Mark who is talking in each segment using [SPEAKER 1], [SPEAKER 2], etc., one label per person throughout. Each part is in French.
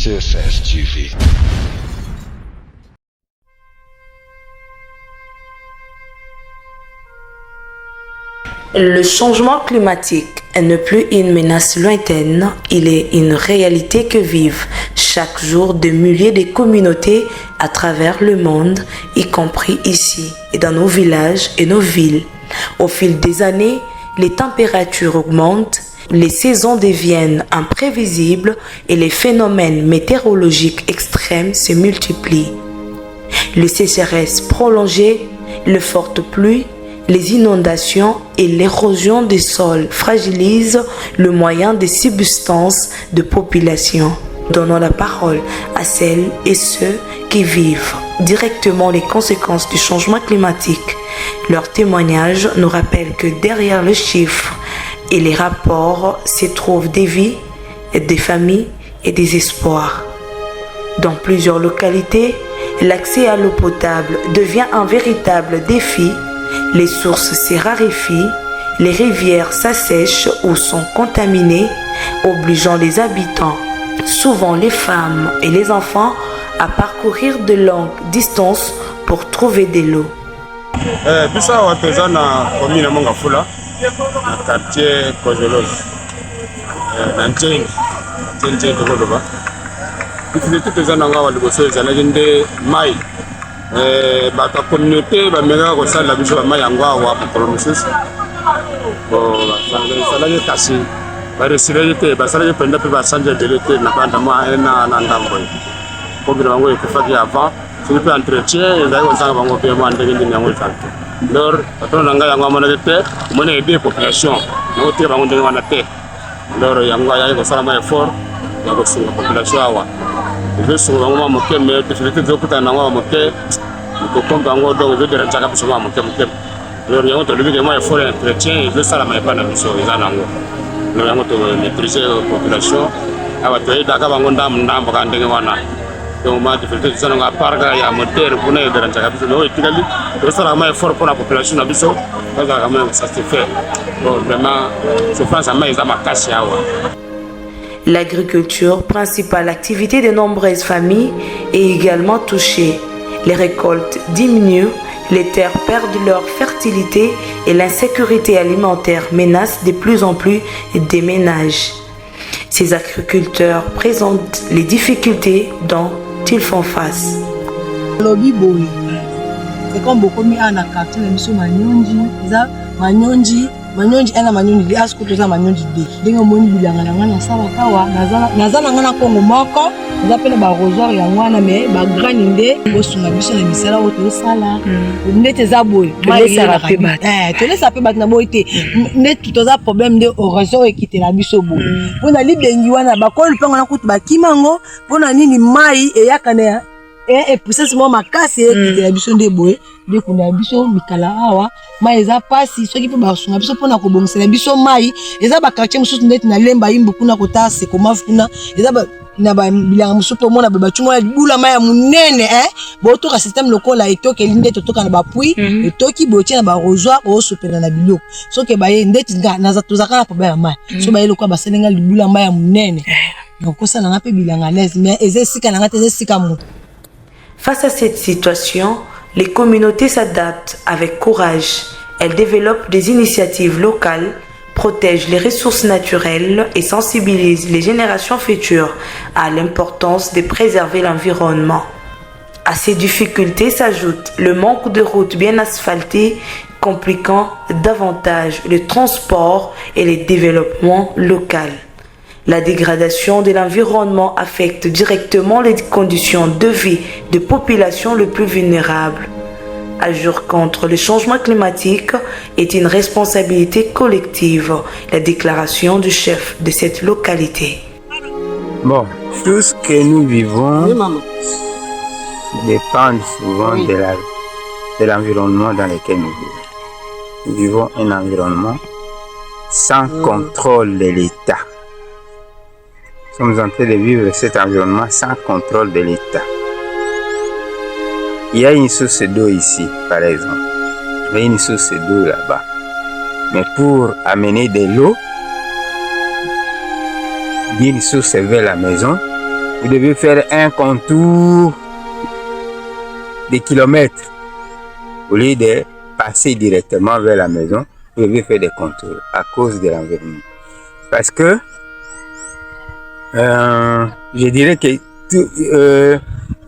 [SPEAKER 1] CSS TV.
[SPEAKER 2] Le changement climatique n'est plus une menace lointaine, il est une réalité que vivent chaque jour des milliers de communautés à travers le monde, y compris ici et dans nos villages et nos villes. Au fil des années, les températures augmentent, les saisons deviennent imprévisibles et les phénomènes météorologiques extrêmes se multiplient. Les sécheresses prolongées, les fortes pluies, les inondations et l'érosion des sols fragilisent le moyen de subsistance de population. Donnons la parole à celles et ceux qui vivent directement les conséquences du changement climatique. Leurs témoignages nous rappellent que derrière les chiffres et les rapports se trouvent des vies, des familles et des espoirs. Dans plusieurs localités, l'accès à l'eau potable devient un véritable défi. Les sources se raréfient, les rivières s'assèchent ou sont contaminées, obligeant les habitants, souvent les femmes et les enfants, à parcourir de longues distances pour trouver de l'eau.
[SPEAKER 3] Bisa watu na commune Mongafula na quartier Kozologe na Njenje Tokoloba. Difficulté tezana nga waliboso ezalaki nde mai bato communauté bameka kosala biso bamai yango awa mokolo mosusu basalaki kasi baresilaki te basalaki mpenza mpe basanje ebele te na banda mwa ena na ndambo kobina bango ekufaki avant soki mpe entretien ezalaki kozanga bango mpe mwa ndenge ndenge yango ezali te lor batono na ngai yango amonaki te omoni aide population nango tika bango ndenge wana te lor yango ayaki kosala mwa effort ya kosunga population awa ezosunga bango mwa moke me difficulté ezokutana nango mwa moke kokomba yango donc ezoderanjaka biso mwa moke moke lor yango tolobiki mwa effort ya entretien ezosalama epai na biso eza nango lor yango tomaîtrise population awa toyedaka bango ndambo ka ndenge wana donc ma difficulté tozala nango apart kaka ya motere mpona ederanjaka biso mais oyo etikali tozosalaka mwa effort mpona population na biso tozalaka mwa satisfait bon vraiment souffrance ya mai eza makasi awa.
[SPEAKER 2] L'agriculture, principale activité de nombreuses familles, est également touchée. Les récoltes diminuent, les terres perdent leur fertilité et l'insécurité alimentaire menace de plus en plus des ménages. Ces agriculteurs présentent les difficultés dont ils font face.
[SPEAKER 4] C'est comme beaucoup mis en quartier, Manyonji ena manyonji di asiko toza manyonji de ndenge moni bilanga na ngana sala kawa nazana ngana kongo moko za pele ba rosoir ya ngwana me ba grani nde bosunga biso na misala o to sala ndete za boy
[SPEAKER 2] malesa pe bat
[SPEAKER 4] to lesa pe bat na boy te ndete toza problème de rosoir ekite la biso bo pona libengi wana ba ko lupango na kutu ba kimango pona nini mai e yakana et poussé ce moment makasi ekite la biso nde boy de kuna biso mikala awa mai eza pasi soki pe basunga biso pona ko bongisela biso mai eza ba quartier mususu ndeti na lemba yimbu kuna kota se koma kuna eza ba na ba bilanga mususu pe mona ba chuma bula mai ya munene bo to ka système lokola etoke linde to toka na ba pui etoki bo tia na ba rosoir o sopela na biloko soki ba ye ndeti na za tozaka na problème ya mai so ba ye lokwa ba selenga libula mai ya munene donc ça na pe bilanga l'aise mais eza sika na ngate eza sika mu.
[SPEAKER 2] Face à cette situation, les communautés s'adaptent avec courage. Elles développent des initiatives locales, protègent les ressources naturelles et sensibilisent les générations futures à l'importance de préserver l'environnement. À ces difficultés s'ajoute le manque de routes bien asphaltées, compliquant davantage le transport et le développement local. La dégradation de l'environnement affecte directement les conditions de vie des populations les plus vulnérables. Agir contre le changement climatique est une responsabilité collective, la déclaration du chef de cette localité.
[SPEAKER 5] Bon, tout ce que nous vivons dépend souvent de l'environnement dans lequel nous vivons. Nous vivons un environnement sans contrôle de l'État. Nous sommes en train de vivre cet environnement sans contrôle de l'État. Il y a une source d'eau ici, par exemple. Il y a une source d'eau là-bas. Mais pour amener de l'eau d'une source vers la maison, vous devez faire un contour des kilomètres. Au lieu de passer directement vers la maison, vous devez faire des contours à cause de l'environnement. Parce que je dirais que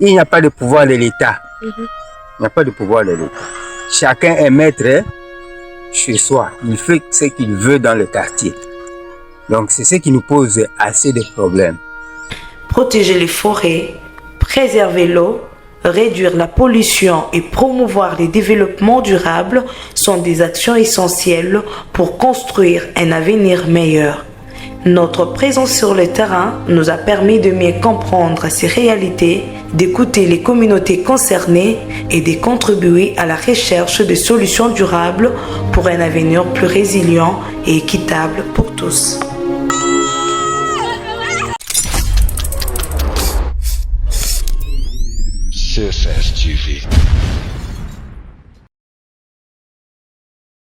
[SPEAKER 5] il n'y a pas de pouvoir de l'État. Il n'y a pas de pouvoir de l'État. Chacun est maître chez soi. Il fait ce qu'il veut dans le quartier. Donc c'est ce qui nous pose assez de problèmes.
[SPEAKER 2] Protéger les forêts, préserver l'eau, réduire la pollution et promouvoir les développements durables sont des actions essentielles pour construire un avenir meilleur. Notre présence sur le terrain nous a permis de mieux comprendre ces réalités, d'écouter les communautés concernées et de contribuer à la recherche de solutions durables pour un avenir plus résilient et équitable pour tous.
[SPEAKER 1] CSS TV.